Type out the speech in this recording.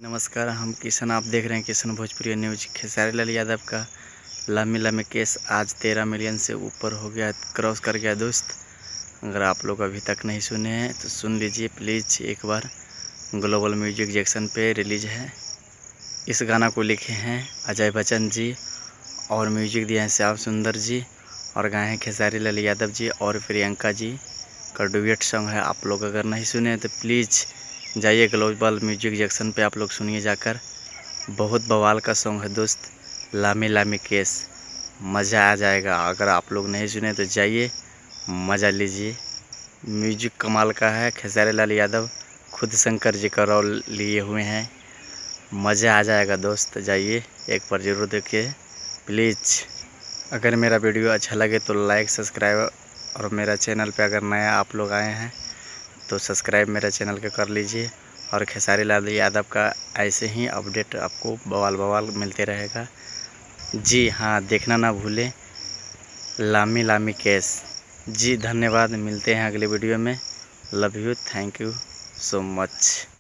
नमस्कार, हम किशन। आप देख रहे हैं किशन भोजपुरी न्यूज। खेसारी लाल यादव का लम्बी लम्बी केस आज 13 मिलियन से ऊपर हो गया, क्रॉस कर गया दोस्त। अगर आप लोग अभी तक नहीं सुने हैं तो सुन लीजिए प्लीज़ एक बार। ग्लोबल म्यूजिक जैक्सन पे रिलीज है। इस गाना को लिखे हैं अजय बच्चन जी और म्यूजिक दिए हैं श्याम सुंदर जी और गाए हैं खेसारी लाल यादव जी और प्रियंका जी का डुएट सॉन्ग है। आप लोग अगर नहीं सुने तो प्लीज़ जाइए ग्लोबल म्यूजिक जैक्सन पे, आप लोग सुनिए जाकर। बहुत बवाल का सॉन्ग है दोस्त, लामी लामी केस। मज़ा आ जाएगा। अगर आप लोग नहीं सुने तो जाइए, मज़ा लीजिए। म्यूजिक कमाल का है। खेसारी लाल यादव खुद शंकर जी का रोल लिए हुए हैं। मज़ा आ जाएगा दोस्त, जाइए एक बार ज़रूर देखिए प्लीज़। अगर मेरा वीडियो अच्छा लगे तो लाइक सब्सक्राइब, और मेरा चैनल पे अगर नया आप लोग आए हैं तो सब्सक्राइब मेरा चैनल के कर लीजिए। और खेसारी लाल यादव का ऐसे ही अपडेट आपको बवाल बवाल मिलते रहेगा। जी हाँ, देखना ना भूलें लामी लामी केस। जी धन्यवाद, मिलते हैं अगले वीडियो में। Love you, thank you so much.